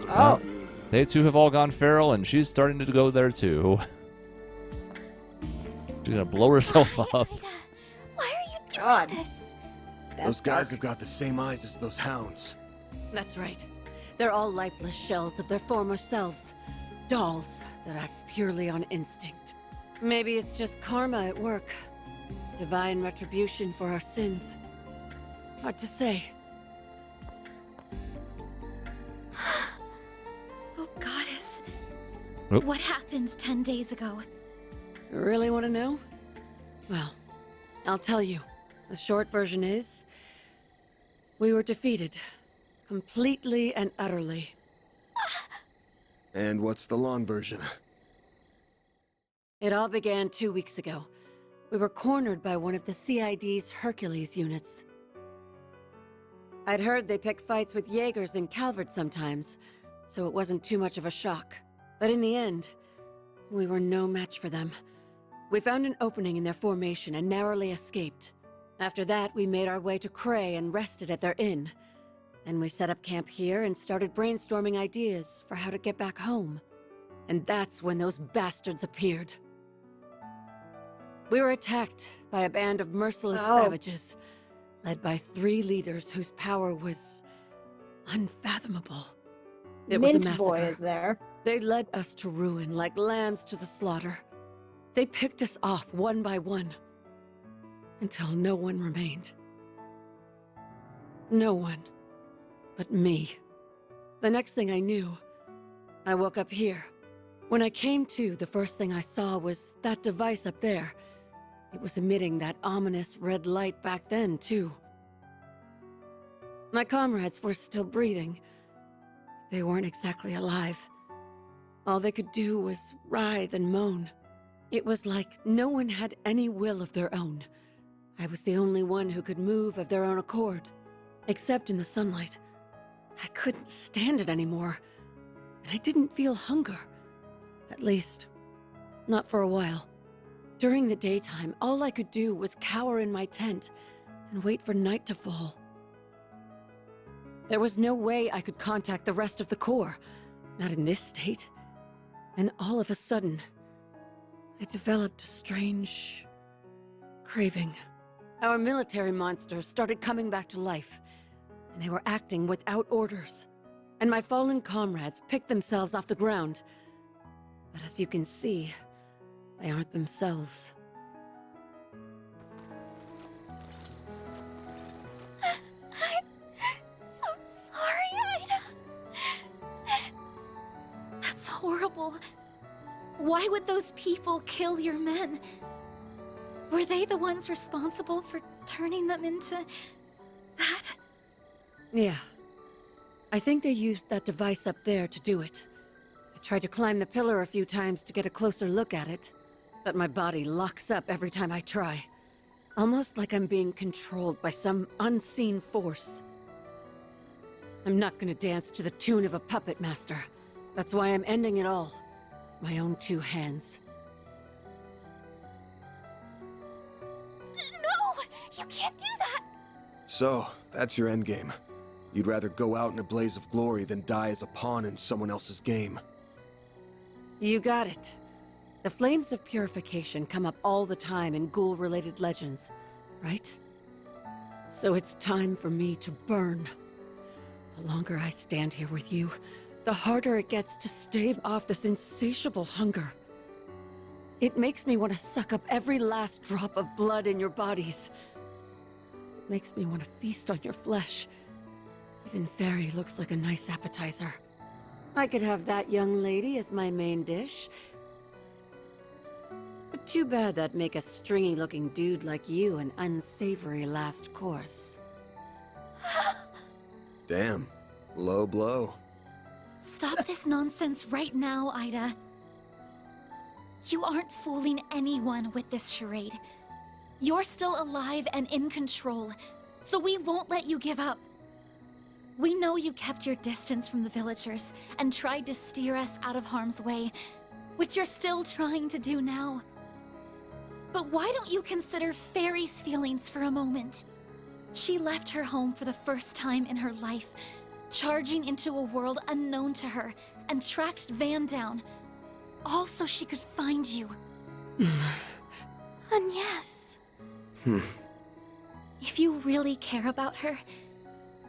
Oh. They too have all gone feral, and she's starting to go there too. She's gonna blow herself up. Why are you doing this? Those guys have got the same eyes as those hounds. That's right. They're all lifeless shells of their former selves. Dolls that act purely on instinct. Maybe it's just karma at work. Divine retribution for our sins. Hard to say. Oh, goddess. Oop. What happened 10 days ago? Really want to know? Well, I'll tell you. The short version is... we were defeated. Completely and utterly. And what's the long version? It all began 2 weeks ago. We were cornered by one of the CID's Hercules units. I'd heard they pick fights with Jaegers in Calvert sometimes, so it wasn't too much of a shock. But in the end, we were no match for them. We found an opening in their formation and narrowly escaped. After that, we made our way to Cray and rested at their inn. Then we set up camp here and started brainstorming ideas for how to get back home. And that's when those bastards appeared. We were attacked by a band of merciless savages, led by 3 leaders whose power was unfathomable. It was a massacre. Boy is there. They led us to ruin like lambs to the slaughter. They picked us off one by one, until no one remained. No one but me. The next thing I knew, I woke up here. When I came to, the first thing I saw was that device up there. It was emitting that ominous red light back then, too. My comrades were still breathing. They weren't exactly alive. All they could do was writhe and moan. It was like no one had any will of their own. I was the only one who could move of their own accord. Except in the sunlight. I couldn't stand it anymore. And I didn't feel hunger. At least, not for a while. During the daytime, all I could do was cower in my tent and wait for night to fall. There was no way I could contact the rest of the Corps, not in this state. And all of a sudden, I developed a strange craving. Our military monsters started coming back to life, and they were acting without orders. And my fallen comrades picked themselves off the ground. But as you can see, they aren't themselves. I'm so sorry, Ida. That's horrible. Why would those people kill your men? Were they the ones responsible for turning them into that? Yeah. I think they used that device up there to do it. I tried to climb the pillar a few times to get a closer look at it, but my body locks up every time I try. Almost like I'm being controlled by some unseen force. I'm not gonna dance to the tune of a puppet master. That's why I'm ending it all. With my own 2 hands. No! You can't do that! So, that's your endgame. You'd rather go out in a blaze of glory than die as a pawn in someone else's game. You got it. The flames of purification come up all the time in ghoul-related legends, right? So it's time for me to burn. The longer I stand here with you, the harder it gets to stave off this insatiable hunger. It makes me want to suck up every last drop of blood in your bodies. It makes me want to feast on your flesh. Even Fairy looks like a nice appetizer. I could have that young lady as my main dish. But too bad that'd make a stringy-looking dude like you an unsavory last course. Damn. Low blow. Stop this nonsense right now, Ida. You aren't fooling anyone with this charade. You're still alive and in control, so we won't let you give up. We know you kept your distance from the villagers and tried to steer us out of harm's way, which you're still trying to do now. But why don't you consider Fairy's feelings for a moment? She left her home for the first time in her life, charging into a world unknown to her, and tracked Van down, all so she could find you. And yes, if you really care about her,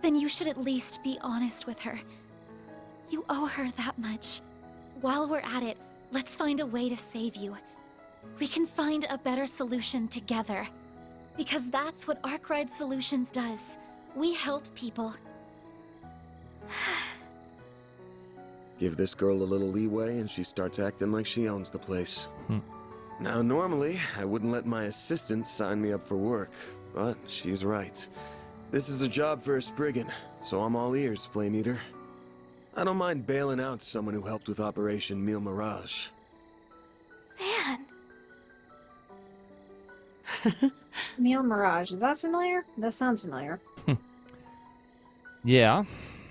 then you should at least be honest with her. You owe her that much. While we're at it, let's find a way to save you. We can find a better solution together. Because that's what Arkwright Solutions does. We help people. Give this girl a little leeway and she starts acting like she owns the place. Now, normally, I wouldn't let my assistant sign me up for work, but she's right. This is a job for a Spriggan, so I'm all ears, Flame Eater. I don't mind bailing out someone who helped with Operation Mille Mirage. Van! Mille Mirage, is that familiar? That sounds familiar. Yeah.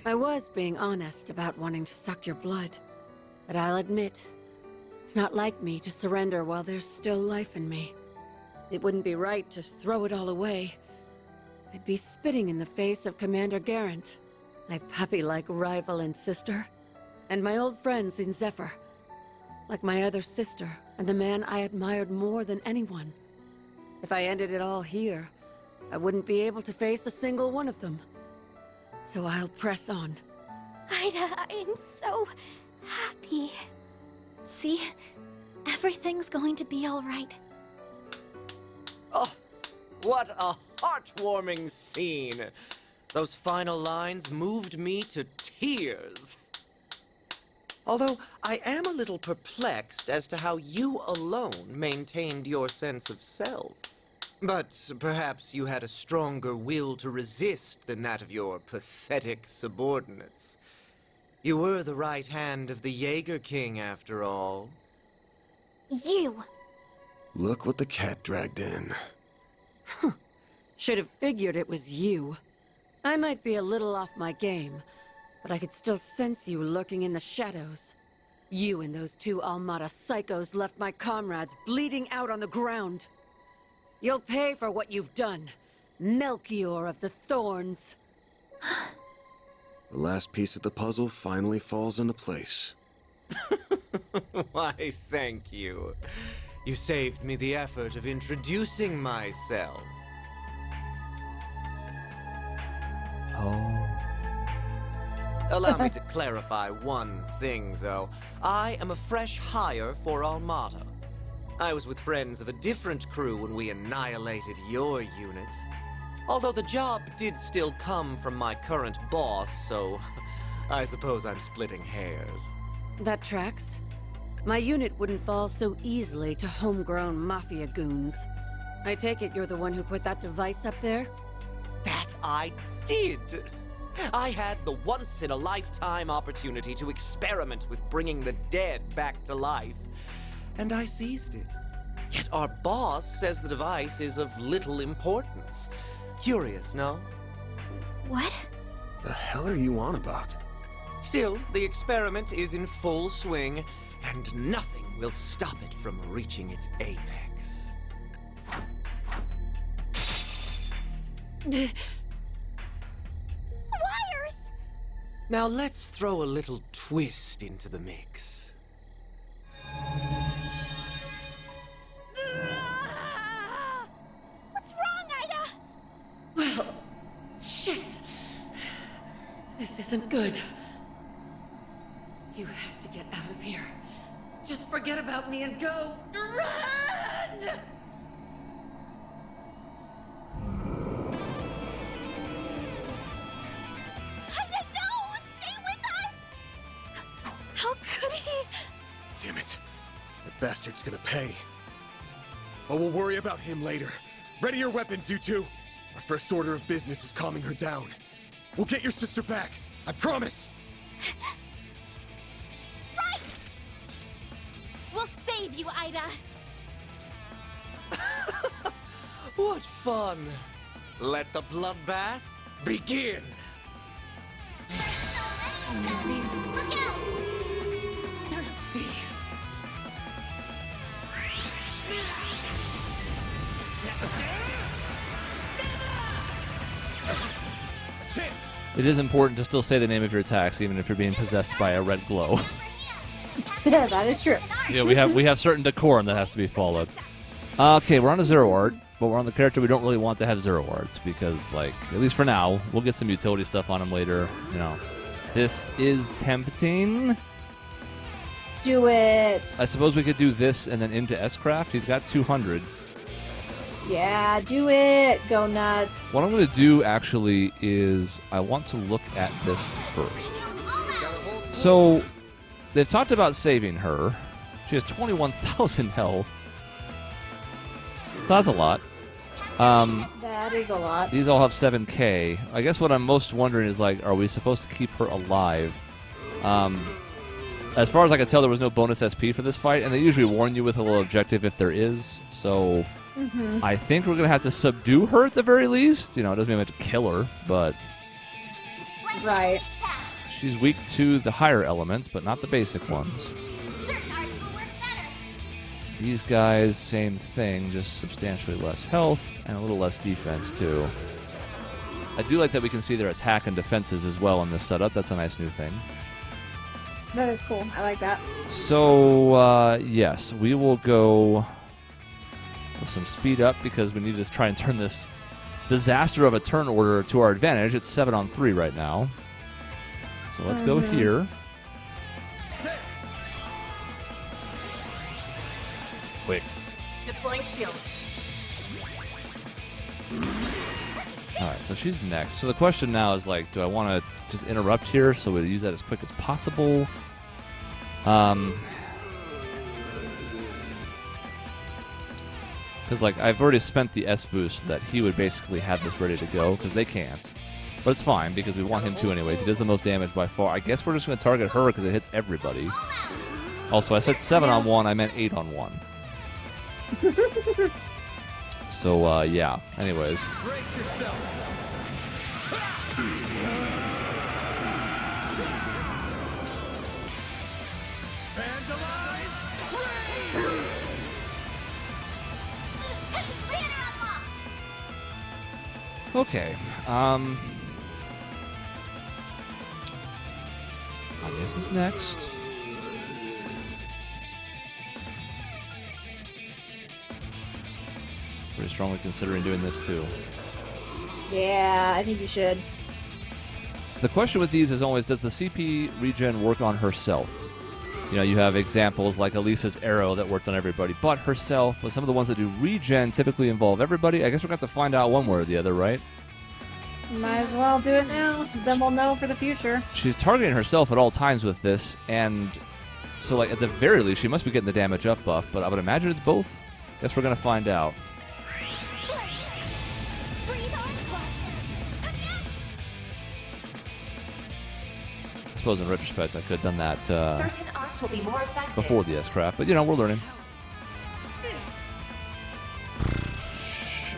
I was being honest about wanting to suck your blood, but I'll admit, it's not like me to surrender while there's still life in me. It wouldn't be right to throw it all away. I'd be spitting in the face of Commander Garant, my puppy-like rival and sister, and my old friends in Zephyr, like my other sister and the man I admired more than anyone. If I ended it all here, I wouldn't be able to face a single one of them. So I'll press on. Ida, I'm so happy. See? Everything's going to be all right. Oh, what a heartwarming scene! Those final lines moved me to tears. Although I am a little perplexed as to how you alone maintained your sense of self. But perhaps you had a stronger will to resist than that of your pathetic subordinates. You were the right hand of the Jaeger King, after all. You! Look what the cat dragged in. Should have figured it was you. I might be a little off my game, but I could still sense you lurking in the shadows. You and those two Almada psychos left my comrades bleeding out on the ground. You'll pay for what you've done, Melchior of the Thorns. The last piece of the puzzle finally falls into place. Why, thank you. You saved me the effort of introducing myself. Oh. Allow me to clarify one thing, though. I am a fresh hire for Almada. I was with friends of a different crew when we annihilated your unit. Although the job did still come from my current boss, so I suppose I'm splitting hairs. That tracks. My unit wouldn't fall so easily to homegrown mafia goons. I take it you're the one who put that device up there? That I did! I had the once-in-a-lifetime opportunity to experiment with bringing the dead back to life, and I seized it. Yet our boss says the device is of little importance. Curious, no? What? The hell are you on about? Still, the experiment is in full swing, and nothing will stop it from reaching its apex. Wires! Now let's throw a little twist into the mix. What's wrong, Ida? Well, shit. This isn't good. You have to get out of here. Just forget about me and go. Run! Ida, no! Stay with us! How could he? Damn it. That bastard's gonna pay. But we'll worry about him later. Ready your weapons, you two. Our first order of business is calming her down. We'll get your sister back. I promise. Right! We'll save you, Ida. What fun! Let the bloodbath begin! Look out! Thirsty. A chance! It is important to still say the name of your attacks, even if you're being possessed by a red glow. That is true. Yeah, we have certain decorum that has to be followed. Okay, we're on a zero art, but we're on the character we don't really want to have zero arts because, like, at least for now, we'll get some utility stuff on him later. You know, this is tempting. Do it. I suppose we could do this and then into S-Craft. He's got 200. Yeah, do it. Go nuts. What I'm going to do, actually, is I want to look at this first. So, they've talked about saving her. She has 21,000 health. That's a lot. That is a lot. These all have 7k. I guess what I'm most wondering is, like, are we supposed to keep her alive? As far as I can tell, there was no bonus SP for this fight, and they usually warn you with a little objective if there is. So I think we're going to have to subdue her at the very least. You know, it doesn't mean we have to kill her, but Right. she's weak to the higher elements, but not the basic ones. These guys, same thing, just substantially less health and a little less defense, too. I do like that we can see their attack and defenses as well in this setup. That's a nice new thing. That is cool. I like that. So, yes, we will go with some speed up because we need to try and turn this disaster of a turn order to our advantage. It's 7 on 3 right now. So let's go here. Quick. Deploying shield. Alright, so she's next. So the question now is, like, do I want to just interrupt here so we use that as quick as possible? Because, like, I've already spent the S-boost that he would basically have this ready to go, because they can't. But it's fine, because we want him to anyways. He does the most damage by far. I guess we're just going to target her because it hits everybody. Also, I said 7 on 1, I meant 8 on 1. So, yeah. Anyways. Okay. This is next. Pretty strongly considering doing this too. Yeah, I think you should. The question with these is always, does the CP regen work on herself? You know, you have examples like Elisa's arrow that worked on everybody but herself, but some of the ones that do regen typically involve everybody. I guess we're going to have to find out one way or the other, right? Might as well do it now. Then we'll know for the future. She's targeting herself at all times with this, and so, like, at the very least, she must be getting the damage up buff, but I would imagine it's both. Guess we're going to find out. I suppose in retrospect I could have done that Certain arts will be more effective before the S-Craft, but, you know, we're learning.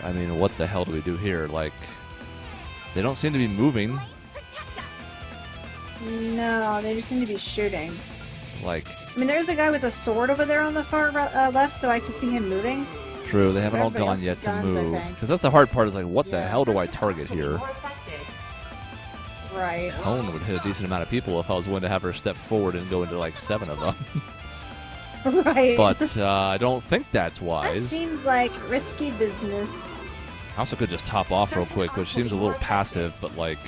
I mean, what the hell do we do here? Like, they don't seem to be moving. No, they just seem to be shooting. Like, I mean, there's a guy with a sword over there on the far left, so I can see him moving. true, they haven't all Everybody gone else yet has to guns, I move. think. Because that's the hard part, is like, what the Yeah. hell do I Certain target arts will be here? more effective. Right. Hone would hit a decent amount of people if I was willing to have her step forward and go into like 7 of them. Right. But I don't think that's that wise. seems like risky business. I also could just top off real quick, which seems a little passive, but like,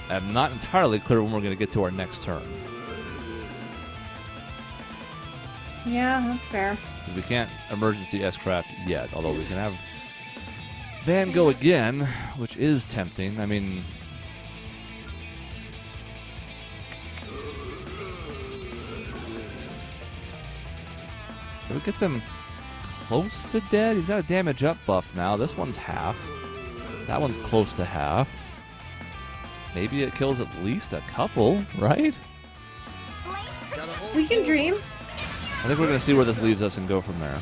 I'm not entirely clear when we're going to get to our next turn. Yeah, that's fair. 'Cause we can't emergency S-Craft yet, although we can have Van go again, which is tempting. I mean, did we get them close to dead? He's got a damage up buff now. This one's half. That one's close to half. Maybe it kills at least a couple, right? We can dream. I think we're going to see where this leaves us and go from there.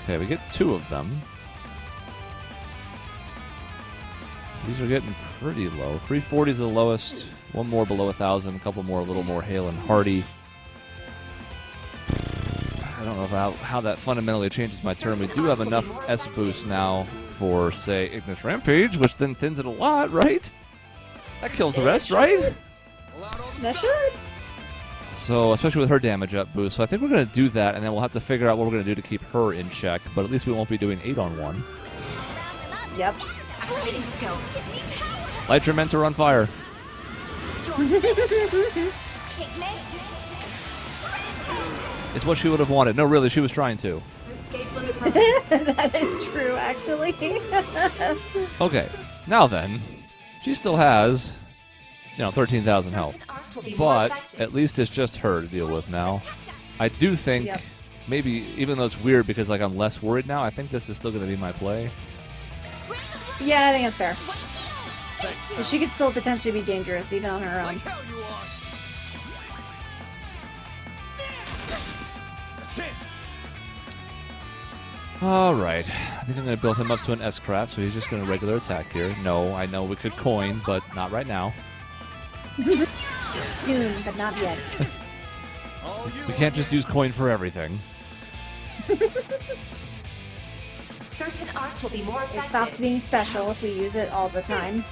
Okay, we get 2 of them. These are getting pretty low. 340 is the lowest. One more below 1,000. A couple more, a little more hale and hardy. I don't know how that fundamentally changes my turn. We do have enough S boost now for, say, Ignis Rampage, which then thins it a lot, right? That kills the rest, right? That should. So, especially with her damage up boost. So I think we're going to do that, and then we'll have to figure out what we're going to do to keep her in check. But at least we won't be doing 8 on 1. Yep. Activating skill. Light your mentor on fire. It's what she would have wanted. No, really, she was trying to. Boost gauge limit from That is true, actually. Okay, now then, she still has, 13,000 health. certain arts will be more But effective. at least it's just her to deal with now. I do think, Yep. maybe, even though it's weird because like I'm less worried now, I think this is still going to be my play. Yeah, I think it's fair. But she could still potentially be dangerous, even on her own. Alright, I think I'm going to build him up to an S-Craft, so he's just going to regular attack here. No, I know we could coin, but not right now. Soon, but not yet. We can't just use coin for everything. Certain arts will be more It effective. stops being special if we use it all the time.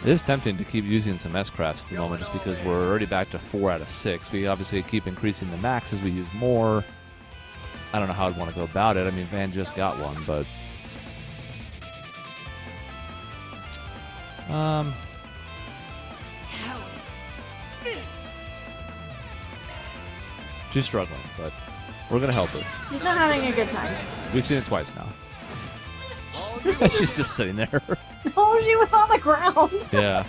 It is tempting to keep using some S-Crafts at the moment just because we're already back to 4 out of 6. We obviously keep increasing the max as we use more. I don't know how I'd want to go about it. I mean, Van just got one, but... She's struggling, but we're going to help her. She's not having a good time. We've seen it twice now. She's just sitting there. Oh, she was on the ground. Yeah.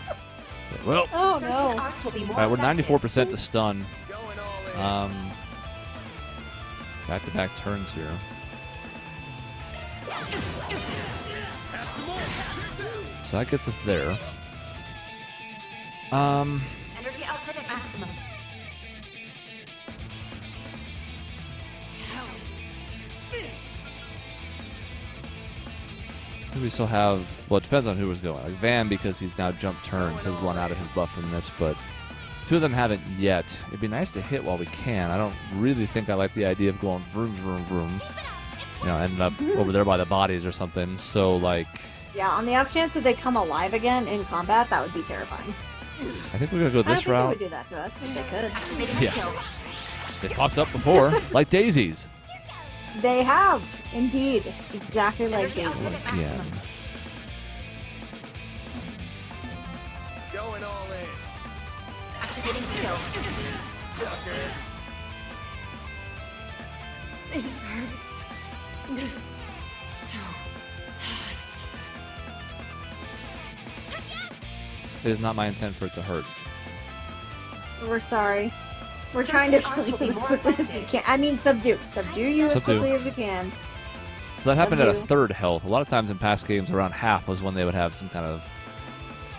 Well, Oh, Certain no. arts will be more all right, we're effective. 94% to stun. Back-to-back turns here. So that gets us there. Energy output at maximum. So we still have, well, it depends on who was going. Like Van, because he's now jumped turns, has run out of his buff from this, but two of them haven't yet. It'd be nice to hit while we can. I don't really think I like the idea of going vroom, vroom, vroom. Ending up over there by the bodies or something. So, like, Yeah, on the off chance that they come alive again in combat, that would be terrifying. I think we're going to go I don't this think route. they would do that to us, but they could. Activating Yeah. skill. They popped up before, like daisies. They have, indeed. Exactly like Energy output daisies. at Yeah. maximum. Going all in. Activating skill. It hurts. So hot. It is not my intent for it to hurt. We're sorry. We're Certain trying to arts kill will you be as more quickly as we effective. can. I mean, subdue. Subdue you as Subdue. quickly as we can. So that happened at a Subdue. third health. A lot of times in past games, around half was when they would have some kind of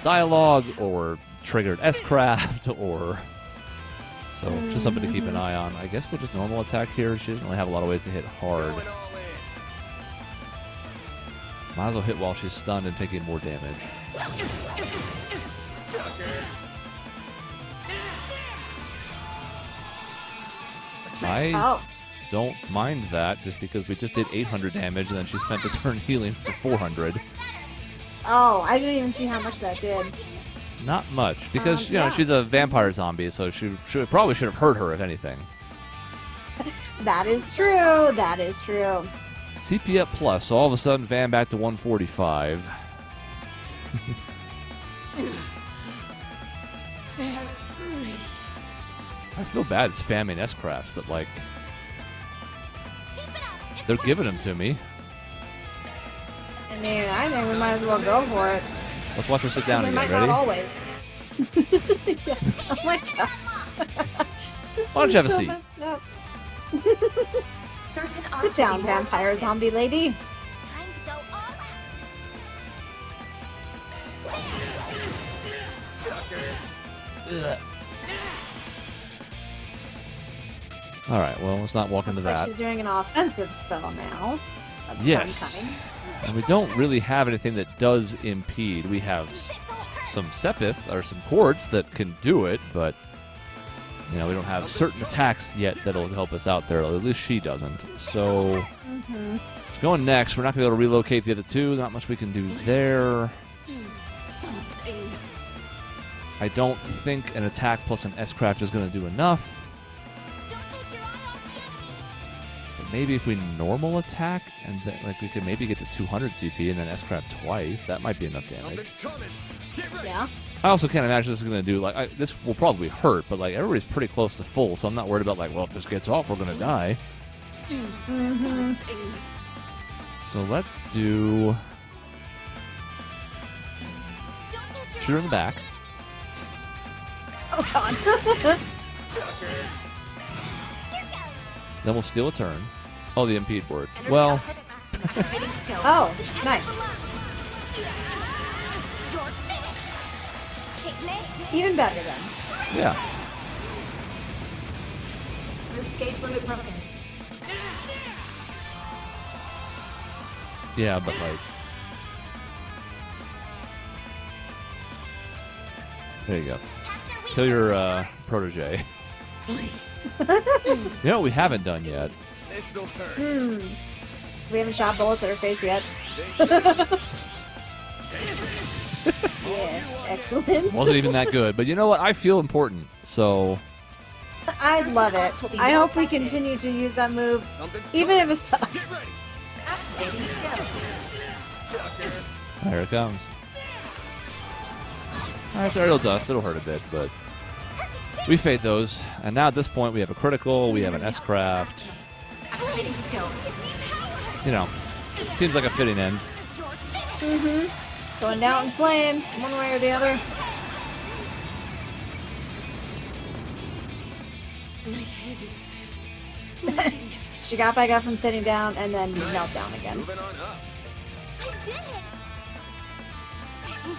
dialogue or triggered S-Craft or... So just something to keep an eye on. I guess we'll just normal attack here. She doesn't really have a lot of ways to hit hard. Going all in. Might as well hit while she's stunned and taking more damage. I Oh. don't mind that just because we just did 800 damage and then she spent a turn healing for 400. Oh, I didn't even see how much that did. Not much because Yeah. she's a vampire zombie, so she probably should have hurt her if anything. That is true. That is true. CP up plus, so all of a sudden Van back to 145. I feel bad spamming S-Crafts, but like they're giving them to me. I mean, I think we might as well go for it. Let's watch her sit down They again. might Ready? not always. Yes. Oh my god. Why don't you have a So seat? messed up. Certain arts Sit down, will be more vampire effective. zombie lady. Time to go all out. All right. Well, let's not walk into Looks like that. she's doing an offensive spell now. Of Yes. some kind. And we don't really have anything that does impede. We have some Sepith, or some quartz that can do it, but you know, we don't have certain attacks yet that'll help us out there. At least she doesn't. So, going next, we're not going to be able to relocate the other two. Not much we can do there. I don't think an attack plus an S-Craft is going to do enough. But maybe if we normal attack, and then, like, we could maybe get to 200 CP and then S-Craft twice, that might be enough damage. Yeah. I also can't imagine this is going to do, like, this will probably hurt, but, like, everybody's pretty close to full, so I'm not worried about, like, well, if this gets off, we're going to die. So let's do... shoot her in the back. Oh, God. Then we'll steal a turn. Oh, the impede word. Energy Well, output at maximum. Activating skill. Oh, nice. Even better then. yeah. Boost gauge limit broken. Yeah, but, like... there you go. Kill your protege. Please. You know what we haven't done yet? This'll hurt. We haven't shot bullets at her face yet. Yes, excellent. Wasn't even that good, but you know what? I feel important, so... I love it. I hope we continue to use that move, even if it sucks. Activating skill. Here it comes. Alright, it's aerial dust. It'll hurt a bit, but... we fade those. And now at this point, we have a critical, we have an S-Craft. Activating skill. You know, seems like a fitting end. Going down in flames, one way or the other. My head is splitting. She got back up from sitting down and then knelt down again. Moving on up. I did it! I'm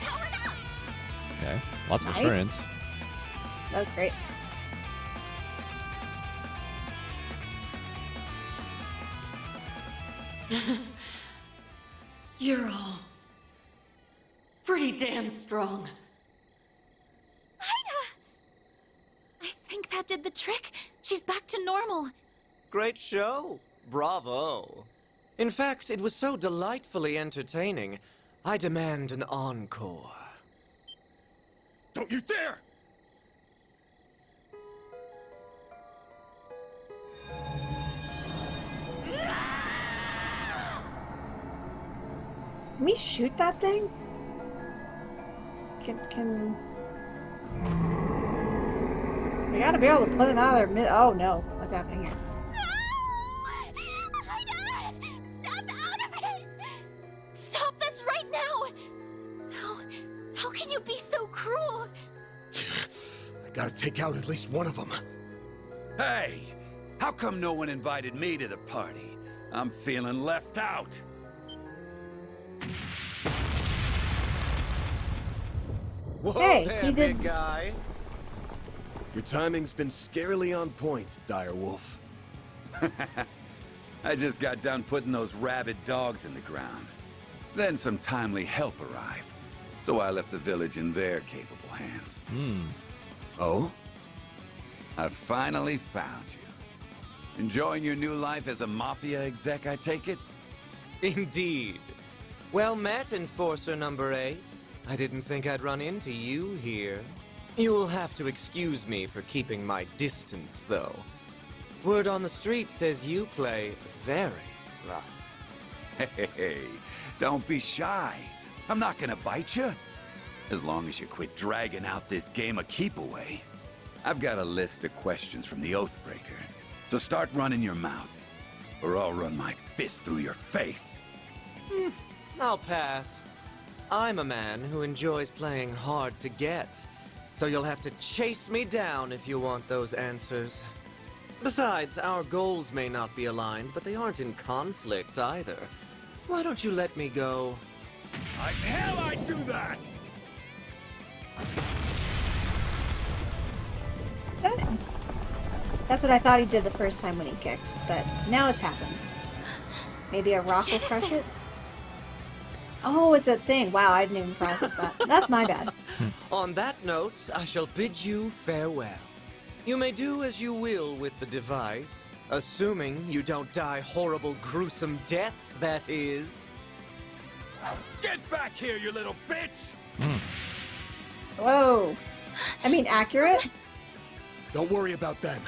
powered up! Okay, lots of Nice. experience. That was great. You're all pretty damn strong. Ida! I think that did the trick. She's back to normal. Great show. Bravo. In fact, it was so delightfully entertaining. I demand an encore. Don't you dare! Can we shoot that thing? Can... We gotta be able to put it out of their oh no, what's happening here? Ida! Snap out of it! Stop this right now! How can you be so cruel? I gotta take out at least one of them. Hey! How come no one invited me to the party? I'm feeling left out. Whoa Hey, there, he did- big guy. Your timing's been scarily on point, Direwolf. I just got done putting those rabid dogs in the ground. Then some timely help arrived. So I left the village in their capable hands. Oh? I finally found you. Enjoying your new life as a mafia exec, I take it? Indeed. Well met, Enforcer number 8. I didn't think I'd run into you here. You'll have to excuse me for keeping my distance, though. Word on the street says you play very rough. Hey, don't be shy. I'm not gonna bite you. As long as you quit dragging out this game of keep away. I've got a list of questions from the Oathbreaker. So start running your mouth, or I'll run my fist through your face. I'll pass. I'm a man who enjoys playing hard to get, so you'll have to chase me down if you want those answers. Besides, our goals may not be aligned, but they aren't in conflict either. Why don't you let me go? Like hell I'd do that! Okay. That's what I thought he did the first time when he kicked, but now it's happened. Maybe a rock will crush it? Genesis. Oh, it's a thing. Wow, I didn't even process that. That's my bad. On that note, I shall bid you farewell. You may do as you will with the device, assuming you don't die horrible, gruesome deaths, that is. Get back here, you little bitch! Whoa. I mean, accurate? Don't worry about them.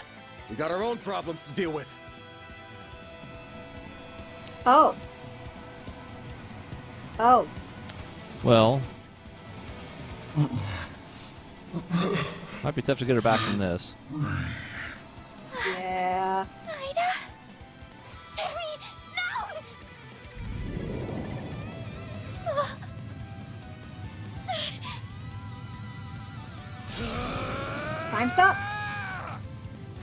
We got our own problems to deal with. Oh. Oh. Well, might be tough to get her back from this. Yeah. Ida? Fairy, no! Time stop?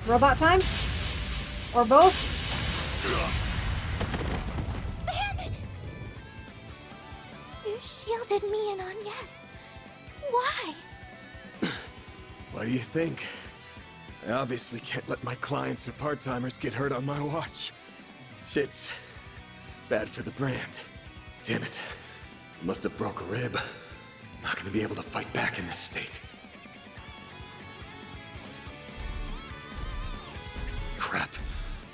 Robot time? Or both? Van! You shielded me and Agnes. Why? What do you think? I obviously can't let my clients or part-timers get hurt on my watch. Shit's bad for the brand. Damn it. Must have broke a rib. Not gonna be able to fight back in this state. Crap.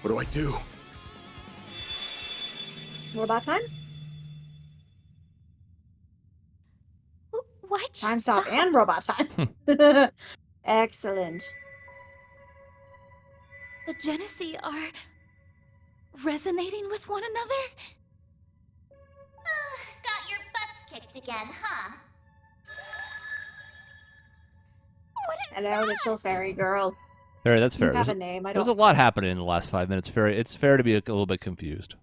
What do I do? Robot time? Why'd you Time stop and robot time. Excellent. The Genesee are resonating with one another? Got your butts kicked again, huh? What is Hello, the chill fairy girl. Fairy, that's fair. You have a name. I There's a don't. lot happening in the last 5 minutes, Fairy. It's fair to be a little bit confused.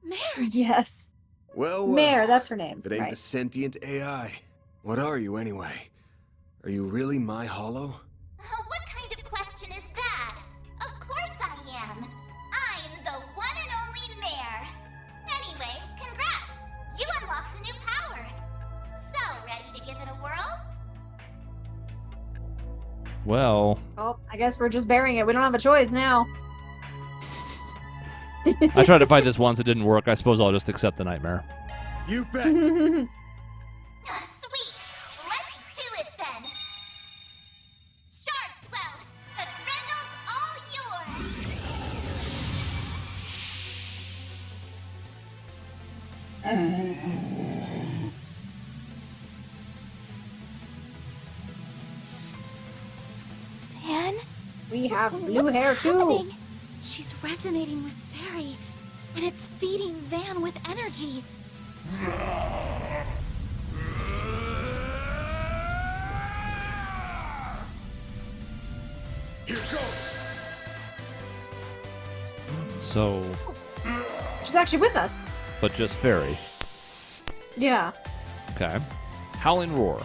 Mare? Yes. Well, Mare, that's her name. if it ain't Right. the sentient AI. What are you, anyway? Are you really my hollow? What kind of question is that? Of course I am. I'm the one and only Mare. Anyway, congrats! You unlocked a new power. So, ready to give it a whirl? Well, Oh, I guess we're just burying it. We don't have a choice now. I tried to fight this once. It didn't work. I suppose I'll just accept the nightmare. You bet! Sweet! Let's do it then! Sharkswell, the Grendel's all yours! Van? We have blue What's hair too. happening? She's resonating with Fairy, and it's feeding Van with energy. Here goes! So, She's actually with us. but just Fairy. Yeah. Okay. Howling Roar.